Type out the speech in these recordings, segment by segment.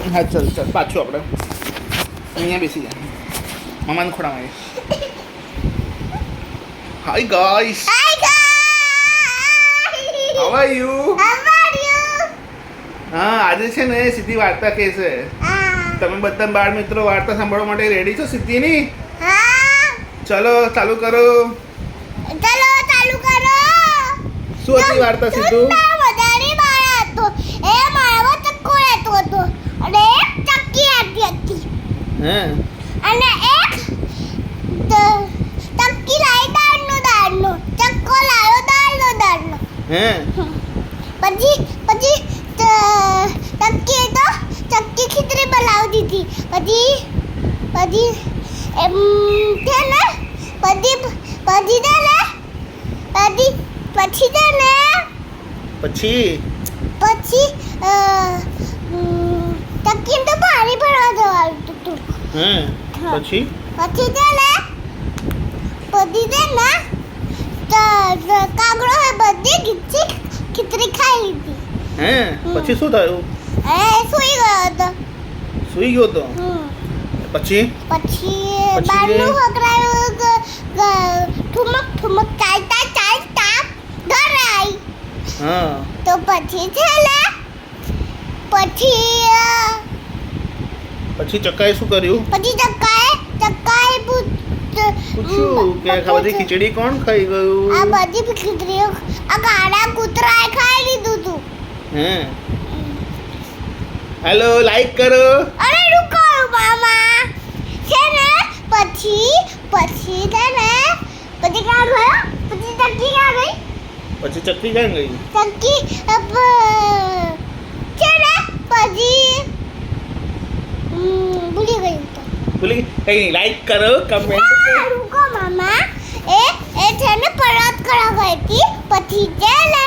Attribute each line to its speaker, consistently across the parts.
Speaker 1: હા ચાલ પાછું આપણે અહીંયા બેસી જાય મામાને ખોડામાં hi guys how are you હા આજે છે ને સિદ્ધિ વાર્તા કહે છે તમે બધા બાળ મિત્રો વાર્તા સાંભળવા માટે રેડી છો સિદ્ધિની ચલો ચાલુ કરો શું હતી વાર્તા સિદ્ધુ
Speaker 2: અને એક ચક્કી લાવી દાળનો ચક્કો લાવ્યો દાળનો પછી ચક્કી ખીચડી બનાવી દીધી પછી ચક્કી તો પાણી ભરવા જવાનું હતું
Speaker 1: પછી
Speaker 2: કાગડો હે બધી ખીચડી ખાઈ લીધી
Speaker 1: પછી શું થયું
Speaker 2: સૂઈ ગયો હતો
Speaker 1: પછી
Speaker 2: બારનું હકરાયું ઠુમક ચાલતા ઘર આવી તો પછી છે ને
Speaker 1: પછી ચક્કાએ શું કર્યું
Speaker 2: પછી ચક્કાએ
Speaker 1: પૂછ્યું કે આ બધી ખીચડી કોણ ખાઈ ગયું
Speaker 2: આ બધી ખીચડીઓ આ કાળા કૂતરાએ ખાઈ લીધું તું
Speaker 1: હેલો લાઈક કરો
Speaker 2: અરે રૂકો મામા છે ને પછી છે ને પછી ક્યાં ગયો પછી ચક્કી ક્યાં ગઈ
Speaker 1: પછી ચક્કી ક્યાં ગઈ
Speaker 2: ચક્કી છે ને પછી ભૂલી ગઈ
Speaker 1: કઈ નહીં લાઈક કરો કમેન્ટ
Speaker 2: રૂકો મામા એ છે ને પરત કરવા ગઈ હતી પછી છે ને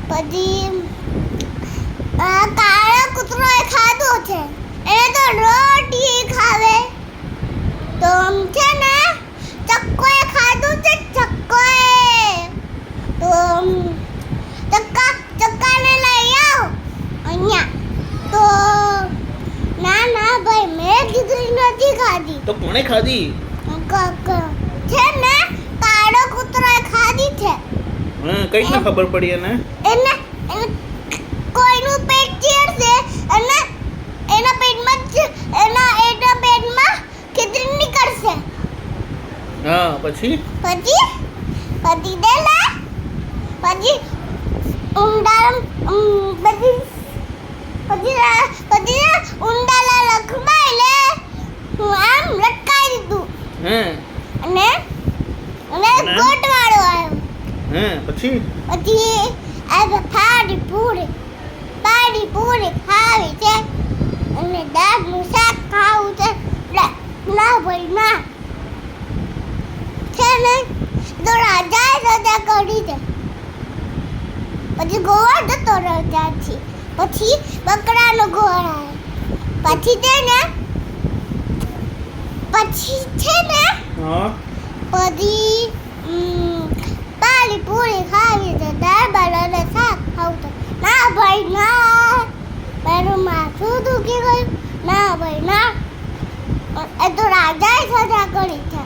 Speaker 2: પછી કાળા કૂતરોએ ખાધું છે એને તો રોટી ખાવે તો છે ને ચક્કોએ ખાધું છે ચક્કોએ તો ચક્કાને લઈ આવ અહીંયા તો ના ભાઈ મેં ખીચડી નથી ખાધી
Speaker 1: તો કોણે ખાધી
Speaker 2: છે ને કાળો કૂતરોએ ખાધી છે
Speaker 1: કઈ રીતના ખબર પડી
Speaker 2: એને કોઈનું પેટ ચીરશે અને એના પેટમાં ખીચડી નીકળશે
Speaker 1: પછી
Speaker 2: ઊંડાલા લખવાઈ લે હું આમ લટકાઈ દીધું અને ગોટ વાળો આવ્યો
Speaker 1: પછી
Speaker 2: આ પાણી પૂરી ખાવી છે અને દાળનું શાક ખાવું છે ના ભાઈ ના છે ને તો રાજાએ રજા કરી છે પછી ગોળ જતો રજાથી પછી બકરાનો ગોળ આવ્યો પછી છે ને પાણી પૂરી ખાવી છે દાળ અને શાક ખાવું છે ના ભાઈ ના મારું માથું દુખી ગયું ના ભાઈ ના એ તો રાજાએ સજા કરી છે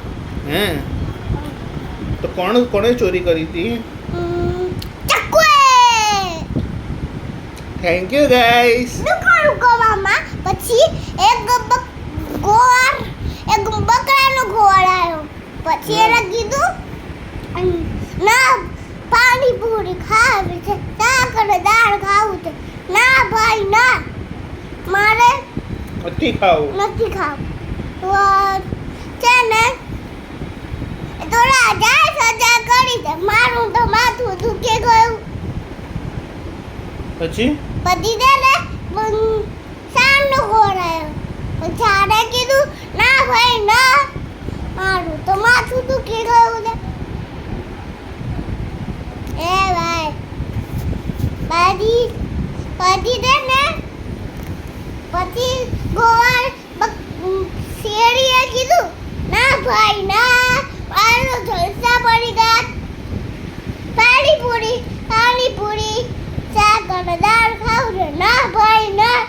Speaker 1: તો કોણે ચોરી કરી હતી
Speaker 2: ચક્કુએ
Speaker 1: થેન્ક યુ ગાઈસ
Speaker 2: રૂકો મામા પછી એક બકરાનો ગોળ આવ્યો પછી એને કીધું ના પાણી પૂરી ખાવી છે શાક અને દાળ ખાવું છે ના ભાઈ ના મારે
Speaker 1: નથી ખાવું
Speaker 2: તો છે ને તો રાજાએ સજા કરી છે મારું તો માથું દુખી ગયું
Speaker 1: પછી
Speaker 2: છે ને સામનો ગોળ આવ્યો પછી આને કીધું ના ભાઈ ના મારું તો માથું દુખી ગયું છે એ ભાઈ પછી છે ને પછી ગોળ શેરીએ કીધું ના ભાઈ ના મારું જલસા પડી ગયા પાણીપુરી આવડે ના ભાઈ ના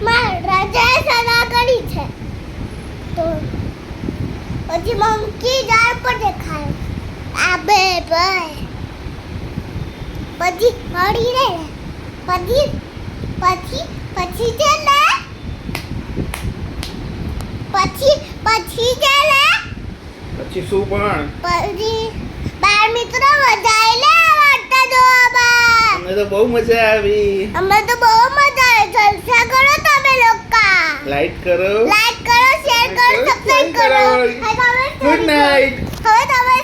Speaker 2: મારે રાજાએ સલાહ કરી છે તો પછી મંકી ઝાડ પર દેખાય આ બે ભાઈ પછી મળી રે પછી પછી પછી છે ને પછી છે ને
Speaker 1: પછી શું પણ
Speaker 2: પછી બાર મિત્રો મજા લે વાર્તા જોવામાં
Speaker 1: અમને તો બહુ મજા આવી
Speaker 2: અમે તો બહુ મજા આવે જલસા કરો તમે લોકો
Speaker 1: લાઈક કરો
Speaker 2: લાઈક કરો શેર કરો સબસ્ક્રાઇબ કરો
Speaker 1: ગુડ નાઇટ
Speaker 2: હવે તમે